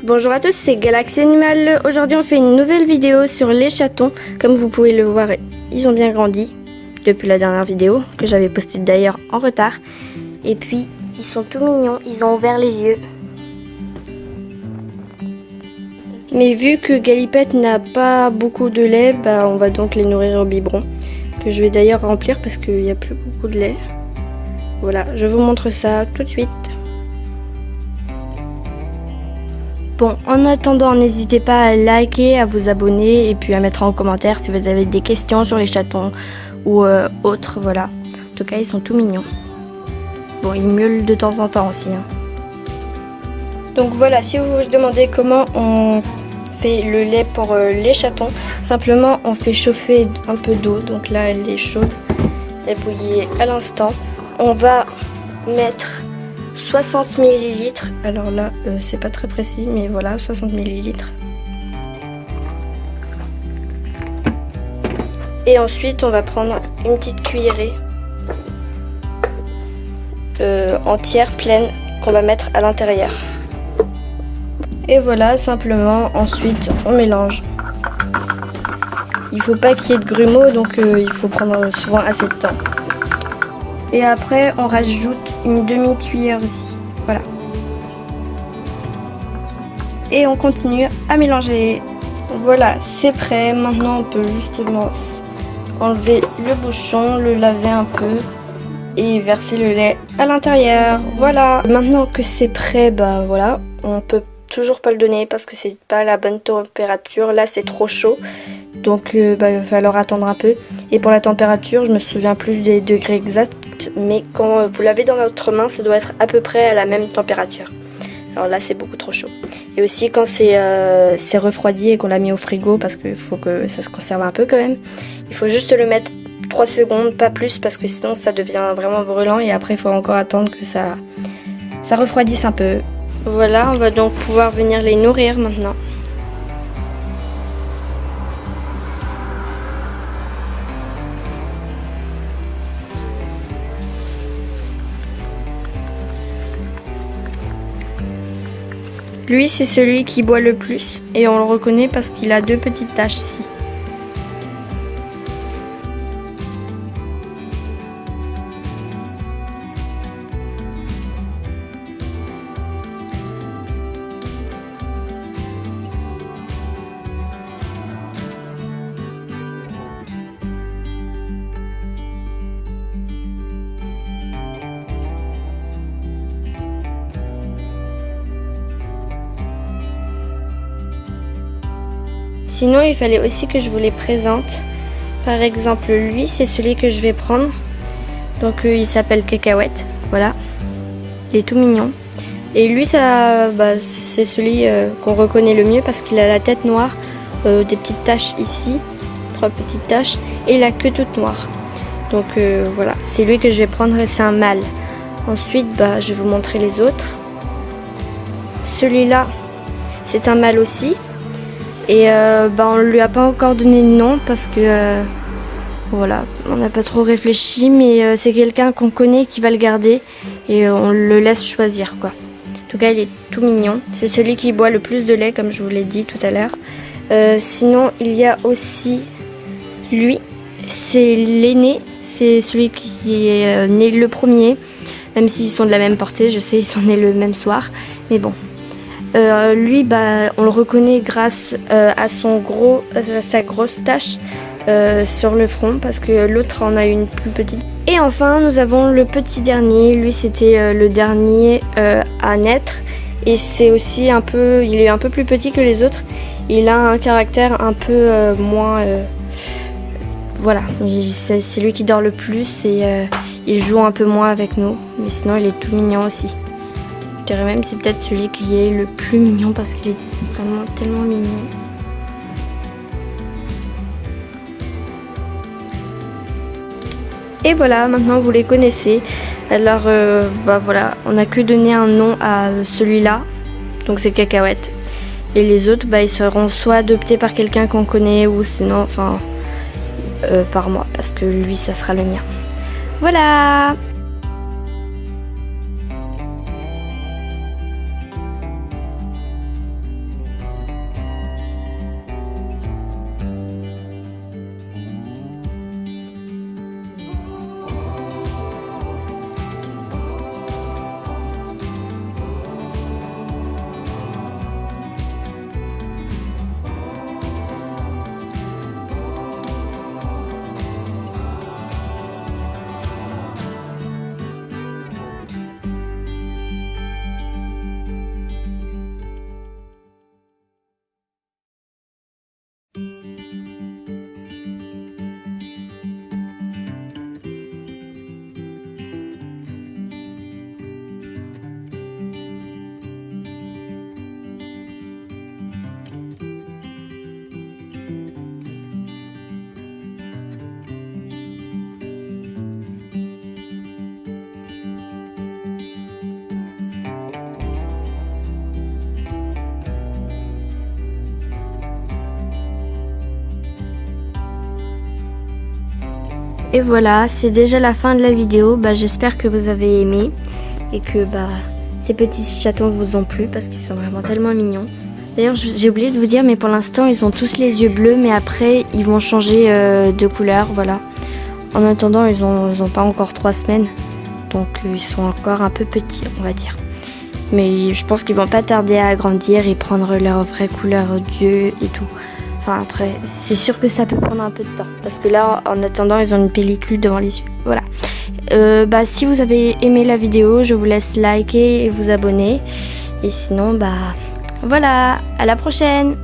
Bonjour à tous, c'est Galaxy Animal. Aujourd'hui on fait une nouvelle vidéo sur les chatons. Comme vous pouvez le voir, ils ont bien grandi depuis la dernière vidéo, que j'avais postée d'ailleurs en retard. Et puis ils sont tout mignons, ils ont ouvert les yeux. Mais vu que Galipette n'a pas beaucoup de lait, on va donc les nourrir au biberon. Que je vais d'ailleurs remplir parce qu'il n'y a plus beaucoup de lait. Voilà, je vous montre ça tout de suite. Bon, en attendant, n'hésitez pas à liker, à vous abonner et puis à mettre en commentaire si vous avez des questions sur les chatons ou autres, voilà. En tout cas, ils sont tout mignons. Bon, ils miaulent de temps en temps aussi. Donc voilà, si vous vous demandez comment on fait le lait pour les chatons, simplement on fait chauffer un peu d'eau. Donc là, elle est chaude, elle bouillit à l'instant. On va mettre 60 ml, alors là c'est pas très précis mais voilà 60 ml. Et ensuite on va prendre une petite cuillerée entière pleine qu'on va mettre à l'intérieur. Et voilà, simplement ensuite on mélange. Il faut pas qu'il y ait de grumeaux, donc il faut prendre souvent assez de temps. Et après on rajoute une demi-cuillère aussi, voilà. Et on continue à mélanger. Voilà, c'est prêt. Maintenant on peut justement enlever le bouchon, le laver un peu et verser le lait à l'intérieur. Voilà. Maintenant que c'est prêt, voilà, on peut toujours pas le donner parce que c'est pas la bonne température. Là c'est trop chaud. Donc il va falloir attendre un peu. Et pour la température, je me souviens plus des degrés exacts, mais quand vous l'avez dans votre main, ça doit être à peu près à la même température. Alors là, c'est beaucoup trop chaud. Et aussi quand c'est refroidi et qu'on l'a mis au frigo, parce qu'il faut que ça se conserve un peu quand même, il faut juste le mettre 3 secondes, pas plus, parce que sinon ça devient vraiment brûlant et après il faut encore attendre que ça refroidisse un peu. Voilà, on va donc pouvoir venir les nourrir maintenant. Lui, c'est celui qui boit le plus et on le reconnaît parce qu'il a 2 petites taches ici. Sinon, il fallait aussi que je vous les présente. Par exemple, lui, c'est celui que je vais prendre. Donc, il s'appelle Cacahuète. Voilà. Il est tout mignon. Et lui, c'est celui qu'on reconnaît le mieux parce qu'il a la tête noire, des petites taches ici, 3 petites taches, et la queue toute noire. Donc, voilà. C'est lui que je vais prendre et c'est un mâle. Ensuite, je vais vous montrer les autres. Celui-là, c'est un mâle aussi. Et on ne lui a pas encore donné de nom parce que voilà, on n'a pas trop réfléchi, mais c'est quelqu'un qu'on connaît qui va le garder et on le laisse choisir quoi. En tout cas, il est tout mignon. C'est celui qui boit le plus de lait comme je vous l'ai dit tout à l'heure. Sinon, il y a aussi lui, c'est l'aîné, c'est celui qui est né le premier, même s'ils sont de la même portée, je sais, ils sont nés le même soir, mais bon. Lui, on le reconnaît grâce à sa grosse tache sur le front parce que l'autre en a une plus petite. Et enfin, nous avons le petit dernier. Lui, c'était le dernier à naître et c'est aussi il est un peu plus petit que les autres. Il a un caractère un peu moins. Voilà, c'est lui qui dort le plus et il joue un peu moins avec nous, mais sinon, il est tout mignon aussi. Je dirais même c'est peut-être celui qui est le plus mignon parce qu'il est vraiment tellement mignon. Et voilà, maintenant vous les connaissez. Alors voilà, on n'a que donné un nom à celui-là, donc c'est Cacahuète. Et les autres, ils seront soit adoptés par quelqu'un qu'on connaît ou sinon, par moi, parce que lui, ça sera le mien. Voilà! Et voilà, c'est déjà la fin de la vidéo. J'espère que vous avez aimé et que ces petits chatons vous ont plu parce qu'ils sont vraiment tellement mignons. D'ailleurs, j'ai oublié de vous dire, mais pour l'instant, ils ont tous les yeux bleus, mais après, ils vont changer de couleur, voilà. En attendant, ils ont pas encore 3 semaines, donc ils sont encore un peu petits, on va dire. Mais je pense qu'ils vont pas tarder à grandir et prendre leur vraie couleur d'yeux et tout. Enfin après, c'est sûr que ça peut prendre un peu de temps. Parce que là, en attendant, ils ont une pellicule devant les yeux. Voilà. Si vous avez aimé la vidéo, je vous laisse liker et vous abonner. Et sinon, voilà, à la prochaine!